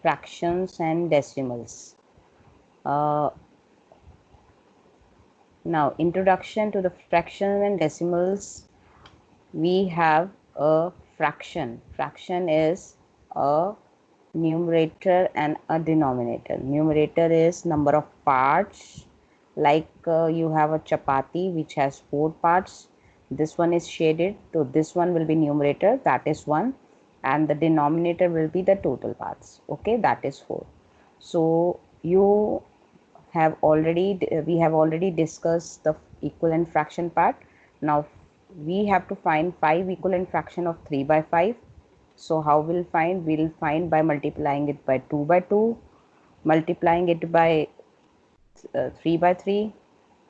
fractions and decimals. Now, introduction to the fractions and decimals. We have a fraction. Fraction is a numerator and a denominator. Numerator is number of parts, like you have a chapati which has 4 parts. This one is shaded, so this one will be numerator, that is 1, and the denominator will be the total parts. Okay, that is 4. So you have already we have already discussed the equivalent fraction part. Now we have to find 5 equivalent fraction of 3 by 5. So how we'll find? We'll find by multiplying it by 2 by 2, multiplying it by 3 by 3,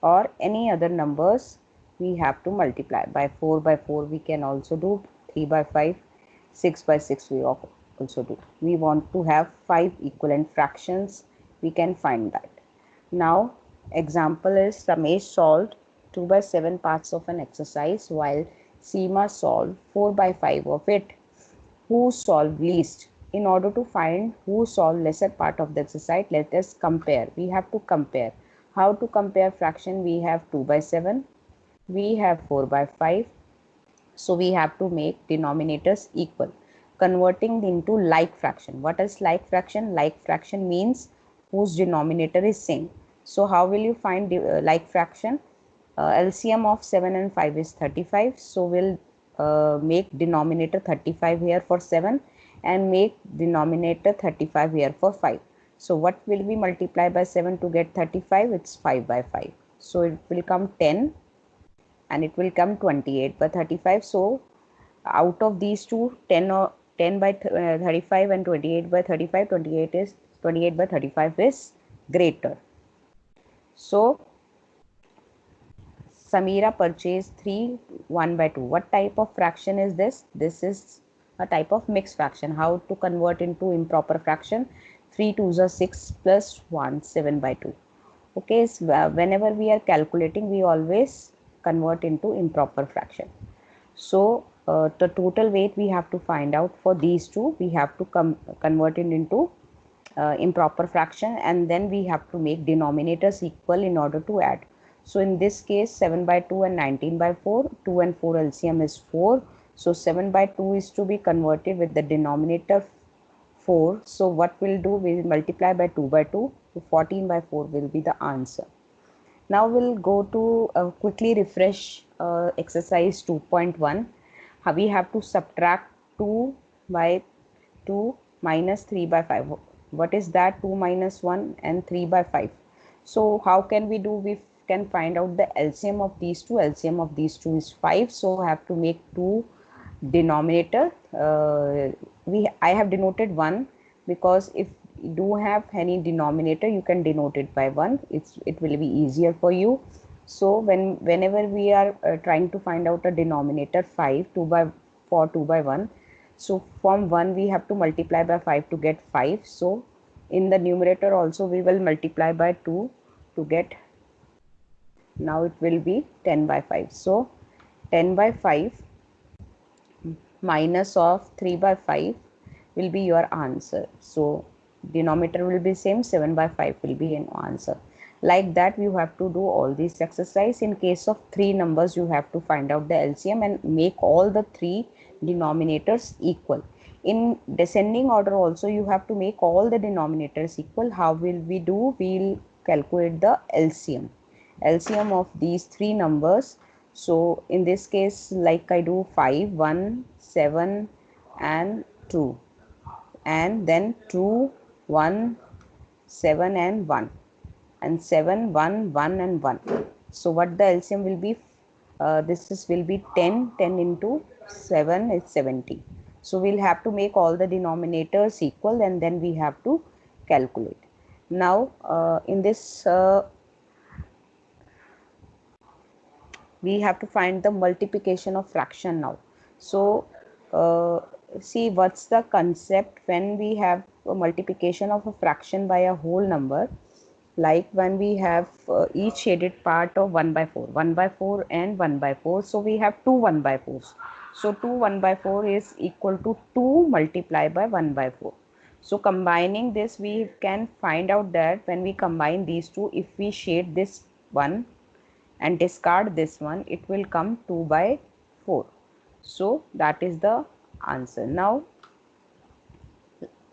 or any other numbers we have to multiply. By 4 by 4 we can also do, 3 by 5, 6 by 6 we also do. We want to have 5 equivalent fractions, we can find that. Now example is Ramesh solved 2 by 7 parts of an exercise while Seema solved 4 by 5 of it. Who solved least? In order to find who solved lesser part of the exercise, let us compare. We have to compare. How to compare fraction? We have 2 by 7, we have 4 by 5. So we have to make denominators equal. Converting into like fraction. What is like fraction? Like fraction means whose denominator is same. So how will you find like fraction? LCM of 7 and 5 is 35. So we'll make denominator 35 here for 7 and make denominator 35 here for 5. So what will we multiply by 7 to get 35? It's 5 by 5. So it will come 10 and it will come 28 by 35. So out of these two, 10 by 35 and 28 by 35, 28 by 35 is greater. So Samira purchased 3 1 by 2. What type of fraction is this? This is a type of mixed fraction. How to convert into improper fraction? 3 2s are 6 plus 1 7 by 2. Okay, so whenever we are calculating, we always convert into improper fraction. So the total weight we have to find out for these two. We have to convert it into improper fraction, and then we have to make denominators equal in order to add. So in this case, 7 by 2 and 19 by 4, 2 and 4 LCM is 4. So 7 by 2 is to be converted with the denominator 4. So what we'll do, we'll multiply by 2 by 2. So 14 by 4 will be the answer. Now we'll go to quickly refresh exercise 2.1. We have to subtract 2 by 2 minus 3 by 5. What is that? 2 minus 1 and 3 by 5. So how can we do? We can find out the LCM of these two. LCM of these two is 5. So I have to make 2 denominator. I have denoted 1 because if you do have any denominator, you can denote it by 1. It will be easier for you. So whenever we are trying to find out a denominator 5, 2 by 1. So from 1 we have to multiply by 5 to get 5. So in the numerator also we will multiply by 2 to get, now it will be 10 by 5. So 10 by 5 minus of 3 by 5 will be your answer. So denominator will be same, 7 by 5 will be an answer. Like that you have to do all these exercise. In case of 3 numbers, you have to find out the LCM and make all the 3 denominators equal. In descending order also you have to make all the denominators equal. How will we do? We'll calculate the LCM of these 3 numbers. So in this case, like I do 5, 1, 7 and 2, and then 2, 1, 7 and 1, and 7, 1, 1 and 1. So what the LCM will be? Will be 10 into 7 is 70. So we'll have to make all the denominators equal and then we have to calculate. Now in this we have to find the multiplication of fraction now. So see what's the concept when we have a multiplication of a fraction by a whole number. Like when we have each shaded part of 1 by 4, 1 by 4 and 1 by 4. So we have 2 1 by 4s. So 2 1 by 4 is equal to 2 multiplied by 1 by 4. So combining this, we can find out that when we combine these two, if we shade this one and discard this one, it will come 2 by 4. So that is the answer. Now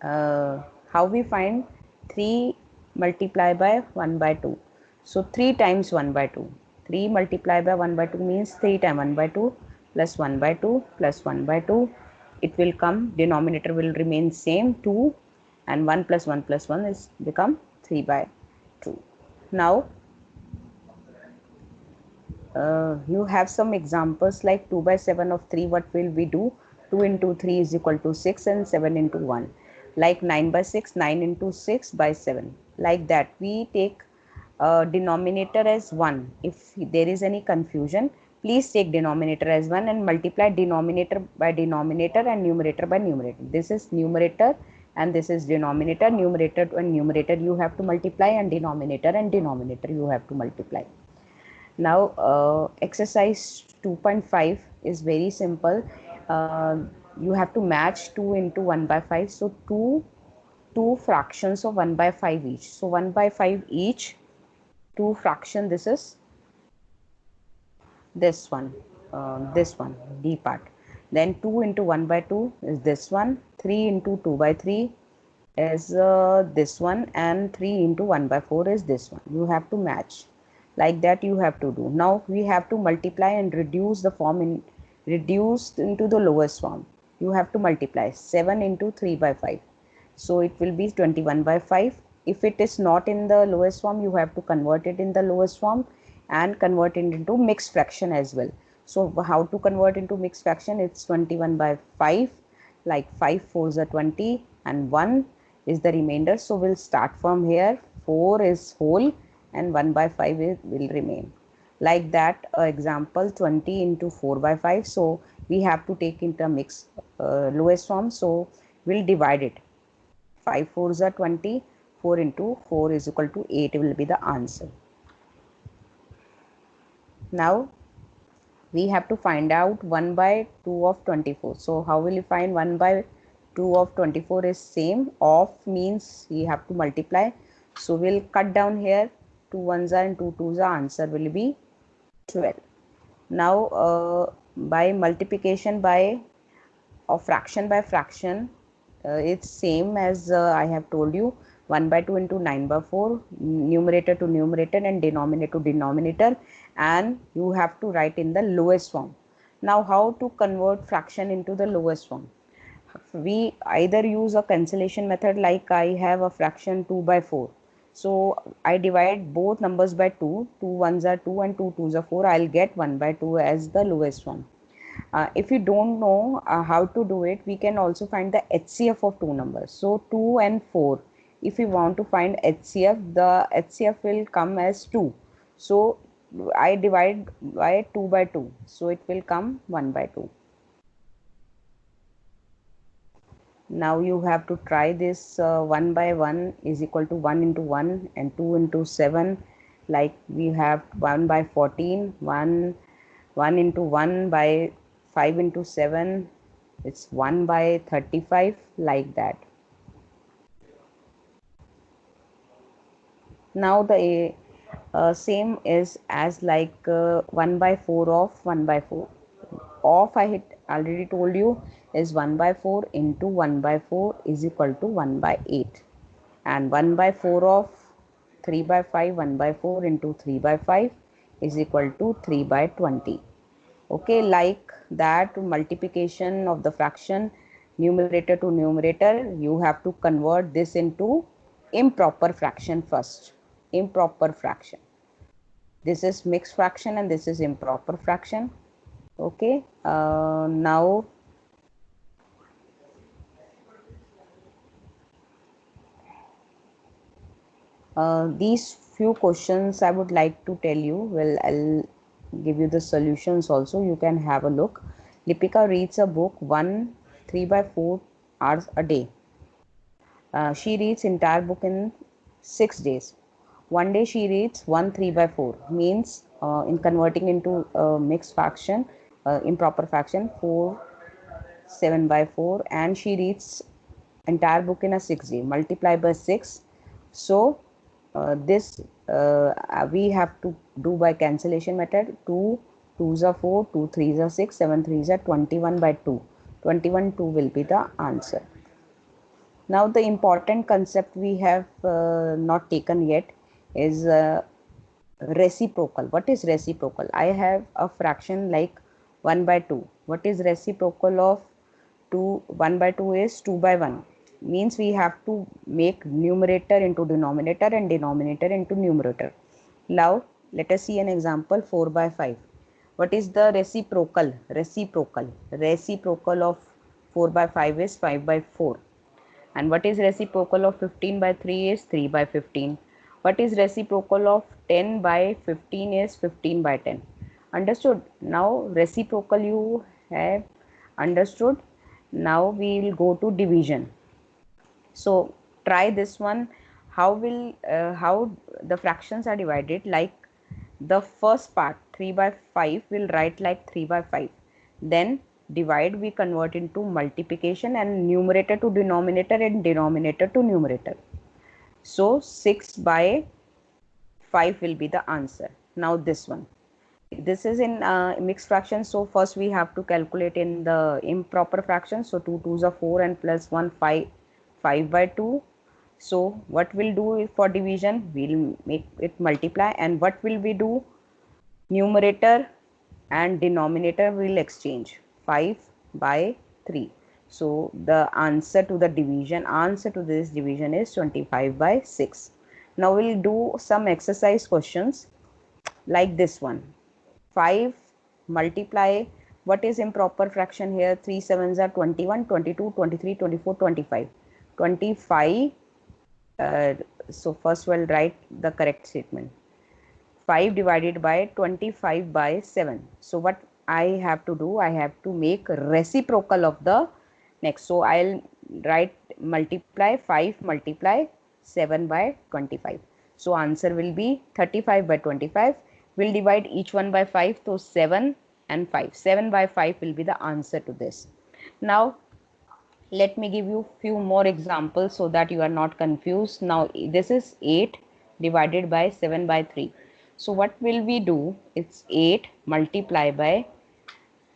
how we find 3 multiplied by 1 by 2? So 3 times 1 by 2. 3 multiplied by 1 by 2 means 3 times 1 by 2 plus 1 by 2 plus 1 by 2. It will come, denominator will remain same 2, and 1 plus 1 is become 3 by 2. Now you have some examples like 2 by 7 of 3. What will we do? 2 into 3 is equal to 6 and 7 into 1. Like 9 by 6, 9 into 6 by 7. Like that, we take denominator as 1. If there is any confusion, please take denominator as 1 and multiply denominator by denominator and numerator by numerator. This is numerator and this is denominator. Numerator and numerator you have to multiply, and denominator you have to multiply. Now exercise 2.5 is very simple. You have to match 2 into 1 by 5. So two fractions of 1 by 5 each. So 1 by 5 each, 2 fraction, this is this one, D part. Then 2 into 1 by 2 is this one. 3 into 2 by 3 is this one, and 3 into 1 by 4 is this one. You have to match. Like that you have to do. Now we have to multiply and reduce the form in reduced into the lowest form. You have to multiply 7 into 3 by 5. So it will be 21 by 5. If it is not in the lowest form, you have to convert it in the lowest form and convert it into mixed fraction as well. So how to convert into mixed fraction? It's 21 by 5, like 5 4s are 20 and 1 is the remainder. So we'll start from here. 4 is whole and 1 by 5 will remain. Like that, example 20 into 4 by 5. So we have to take into mixed lowest form. So we'll divide it. 5 4s are 20. 4 into 4 is equal to 8 will be the answer. Now we have to find out 1 by 2 of 24. So how will you find 1 by 2 of 24 is same. Of means we have to multiply. So we'll cut down here. 2 1s are and 2 2s are, answer will be 12. Now by multiplication by or fraction by fraction, it's same as I have told you. 1 by 2 into 9 by 4, numerator to numerator and denominator to denominator, and you have to write in the lowest form. Now how to convert fraction into the lowest form? We either use a cancellation method, like I have a fraction 2 by 4. So I divide both numbers by 2. 2 1s are 2 and 2 2s are 4. I'll get 1 by 2 as the lowest form. If you don't know how to do it, we can also find the HCF of two numbers. So 2 and 4. If we want to find HCF, the HCF will come as 2. So I divide by 2 by 2. So it will come 1 by 2. Now you have to try this. 1 by 1 is equal to 1 into 1 and 2 into 7. Like we have 1 by 14, 1 into 1 by 5 into 7. It's 1 by 35, like that. Now the same is as like 1 by 4 of 1 by 4. Of I had already told you is 1 by 4 into 1 by 4 is equal to 1 by 8. And 1 by 4 of 3 by 5, 1 by 4 into 3 by 5 is equal to 3 by 20. Okay, like that, multiplication of the fraction numerator to numerator, you have to convert this into improper fraction first. Improper fraction. This is mixed fraction and this is improper fraction. Okay, now these few questions I would like to tell you. Well, I'll give you the solutions also. You can have a look. Lipika reads a book 3 by 4 hours a day. She reads entire book in 6 days. One day she reads 3 by 4, means in converting into mixed fraction, improper fraction, 4 7 by 4, and she reads entire book in a 6G, multiply by 6. So this we have to do by cancellation method. 2 2s are 4, 2 3s are 6, 7 3s are 21 by 2. 21 2 will be the answer. Now the important concept we have not taken yet is reciprocal. What is reciprocal? I have a fraction like 1 by 2. What is reciprocal of 2? 1 by 2 is 2 by 1. Means we have to make numerator into denominator and denominator into numerator. Now let us see an example. 4 by 5. What is the reciprocal? Reciprocal of 4 by 5 is 5 by 4. And what is reciprocal of 15 by 3 is 3 by 15. What is reciprocal of 10 by 15 is 15 by 10. Understood? Now reciprocal you have understood. Now we will go to division. So try this one. How the fractions are divided? Like the first part 3 by 5 will write like 3 by 5. Then divide we convert into multiplication and numerator to denominator and denominator to numerator. So 6 by 5 will be the answer. Now this one. This is in mixed fraction. So first we have to calculate in the improper fraction. So 2 2s are 4 and plus 1 5 5 by 2. So what we'll do for division? We'll make it multiply. And what will we do? Numerator and denominator will exchange 5 by 3. So the answer to the division, answer to this division is 25 by 6. Now we'll do some exercise questions like this one. 5 multiply, what is improper fraction here? 3 7s are 21, 22, 23, 24, 25. 25, so first we'll write the correct statement. 5 divided by 25 by 7. So what I have to do? I have to make reciprocal of the next. So I'll write multiply 5 multiply 7 by 25. So answer will be 35 by 25. We'll divide each one by 5. So 7 and 5. 7 by 5 will be the answer to this. Now let me give you few more examples so that you are not confused. Now this is 8 divided by 7 by 3. So what will we do? It's 8 multiply by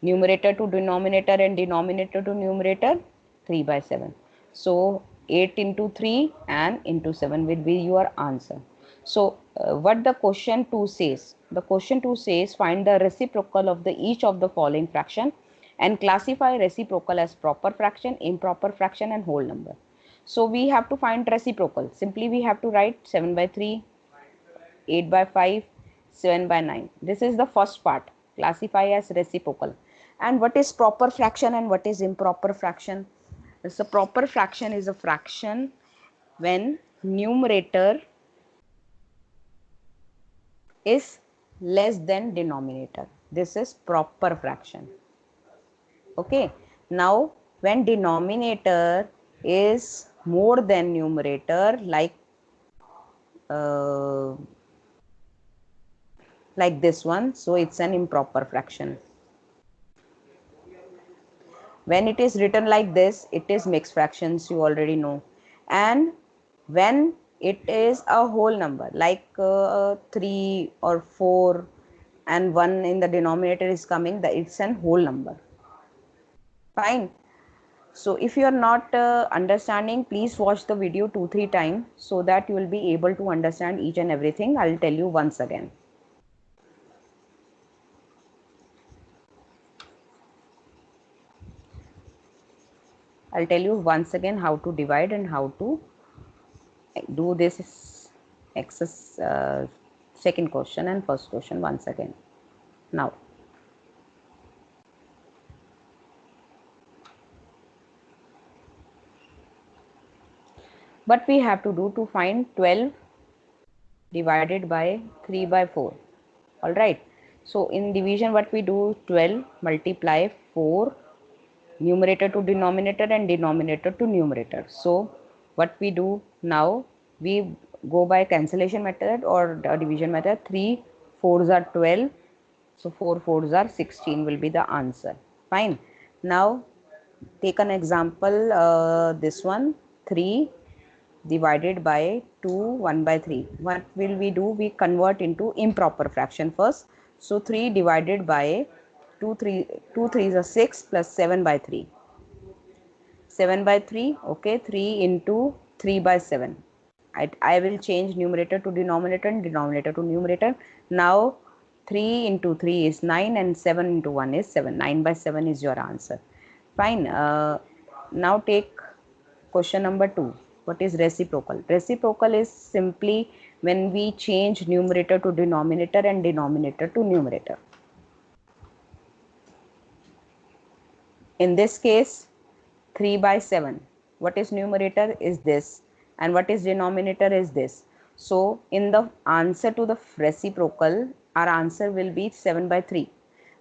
numerator to denominator and denominator to numerator 3 by 7. So 8 into 3 and into 7 will be your answer. So what the question 2 says? The question 2 says find the reciprocal of the each of the following fraction and classify reciprocal as proper fraction, improper fraction and whole number. So we have to find reciprocal. Simply we have to write 7 by 3, 8 by 5, 7 by 9. This is the first part, classify as reciprocal. And what is proper fraction and what is improper fraction? So proper fraction is a fraction when numerator is less than denominator. This is proper fraction. Okay. Now when denominator is more than numerator, like this one, so it's an improper fraction. When it is written like this, it is mixed fractions, you already know. And when it is a whole number like 3 or 4 and 1 in the denominator is coming, it's an whole number. Fine. So if you are not understanding, please watch the video 2-3 times so that you will be able to understand each and everything. I'll tell you once again. I'll tell you once again how to divide and how to do this second question and first question once again. Now, what we have to do to find 12 divided by 3 by 4. All right. So in division, what we do? 12 multiply 4, numerator to denominator and denominator to numerator. So what we do now? We go by cancellation method or division method. 3 4s are 12. So 4 4s are 16 will be the answer. Fine. Now take an example, this one, 3 divided by 2, 1 by 3. What will we do? We convert into improper fraction first. So 3 divided by 2, 3, 2 3s are 6 plus 7 by 3. 7 by 3, okay, 3 into 3 by 7. I will change numerator to denominator and denominator to numerator. Now 3 into 3 is 9 and 7 into 1 is 7. 9 by 7 is your answer. Fine. Now take question number 2. What is reciprocal? Reciprocal is simply when we change numerator to denominator and denominator to numerator. In this case, 3 by 7. What is numerator is this, and what is denominator is this. So in the answer to the reciprocal, our answer will be 7 by 3.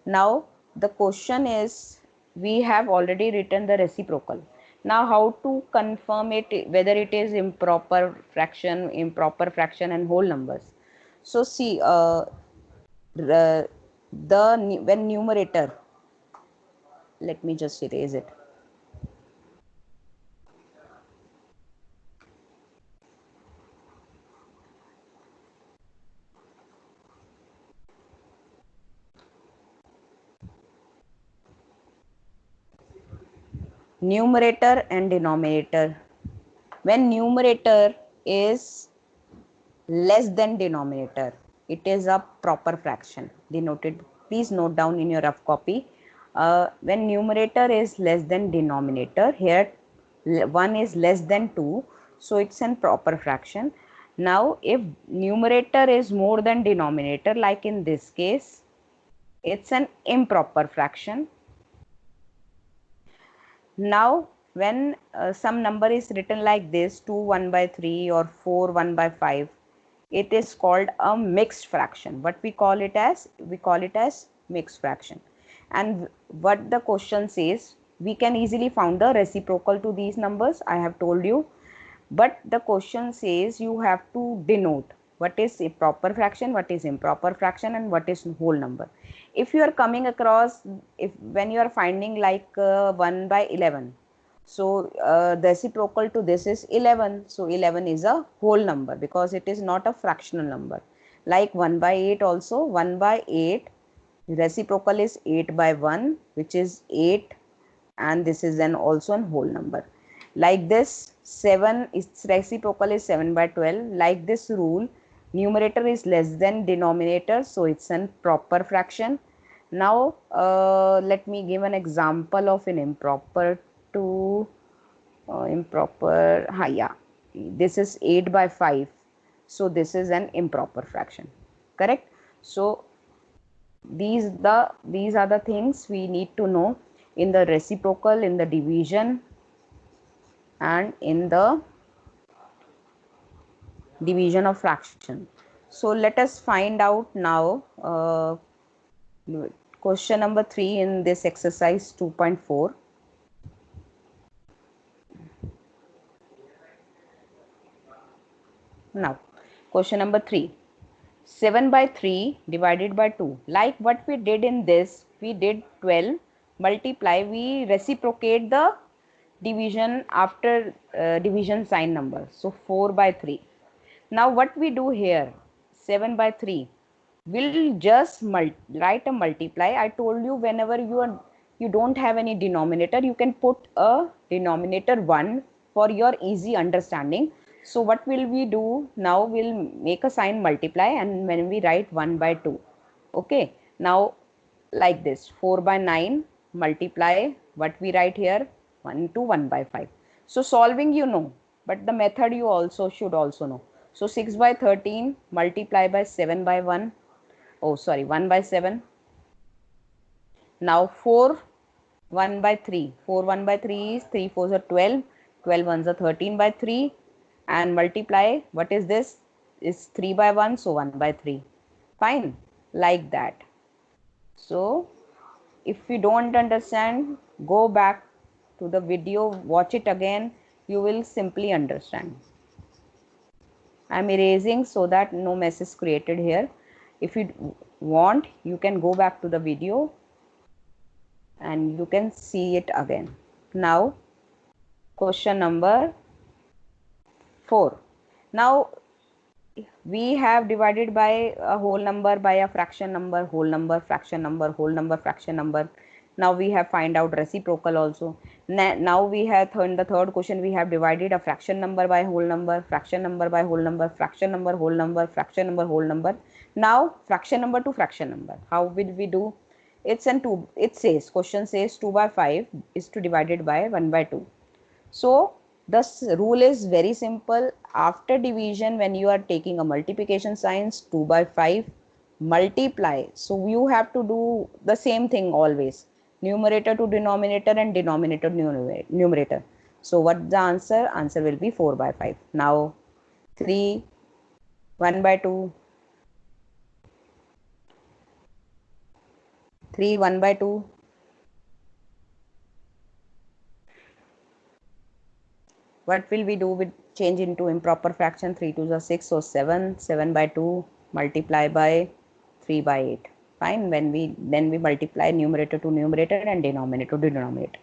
Now the question is, we have already written the reciprocal. Now how to confirm it, whether it is improper fraction and whole numbers. So see, when numerator, let me just erase it. Numerator and denominator. When numerator is less than denominator, it is a proper fraction. Denoted, please note down in your rough copy. When numerator is less than denominator, here 1 is less than 2, so it's an proper fraction. Now if numerator is more than denominator, like in this case, it's an improper fraction. Now when some number is written like this, 2 1 by 3 or 4 1 by 5, it is called a mixed fraction. What we call it as? We call it as mixed fraction. And what the question says, we can easily find the reciprocal to these numbers, I have told you. But the question says you have to denote what is a proper fraction, what is improper fraction, and what is whole number. If you are coming across, when you are finding like 1 by 11, so the reciprocal to this is 11. So 11 is a whole number because it is not a fractional number. Like 1 by 8 also, 1 by 8 reciprocal is 8 by 1, which is 8, and this is then also a whole number. Like this, 7 its reciprocal is 7 by 12. Like this rule, numerator is less than denominator, so it's a proper fraction. Now let me give an example of an improper to improper. Yeah, this is 8 by 5, so this is an improper fraction, correct? So these are the things we need to know in the reciprocal, in the division, and in the division of fraction. So let us find out now question number 3 in this exercise 2.4. Now question number 3, 7 by 3 divided by 2. Like what we did in this, we did 12 multiply, we reciprocate the division after division sign number, so 4 by 3. Now what we do here, 7 by 3, we'll just write a multiply. I told you whenever you don't have any denominator, you can put a denominator 1 for your easy understanding. So what will we do now? We'll make a sign multiply, and when we write 1 by 2, okay. Now like this, 4 by 9 multiply, what we write here, 1 to 1 by 5. So solving you know, but the method you also should also know. So 6 by 13 multiply by 7 by 1, oh sorry, 1 by 7. Now 4 1 by 3, 4 1 by 3 is 3 4s are 12, 12 1s are 13 by 3, and multiply, what is this, is 3 by 1, so 1 by 3. Fine, like that. So if you don't understand, go back to the video, watch it again, you will simply understand. I'm erasing so that no mess is created here. If you want, you can go back to the video and you can see it again. Now question number 4. Now we have divided by a whole number by a fraction number, whole number, fraction number, whole number, fraction number. Now we have find out reciprocal also. Now we have in the third question we have divided a fraction number by whole number, fraction number by whole number, fraction number, whole number, fraction number, whole number. Now fraction number to fraction number. How will we do? It's an 2. It says, question says 2 by 5 is to divided by 1 by 2. So the rule is very simple. After division, when you are taking a multiplication signs, 2 by 5 multiply. So you have to do the same thing always. Numerator to denominator and denominator to numerator. So what the answer? Answer will be 4 by 5. Now 3, 1 by 2, 3, 1 by 2. What will we do with change into improper fraction? 3 to the 6, so 7, 7 by 2 multiply by 3 by 8. Fine. When we multiply numerator to numerator and denominator to denominator.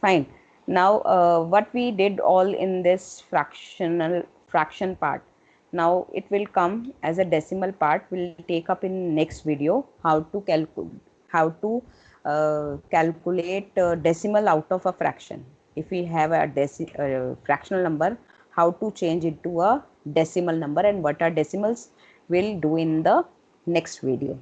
Fine. Now what we did all in this fraction part. Now it will come as a decimal part. We'll take up in next video how to calculate decimal out of a fraction. If we have a fractional number, how to change it to a decimal number and what are decimals, we'll do in the next video.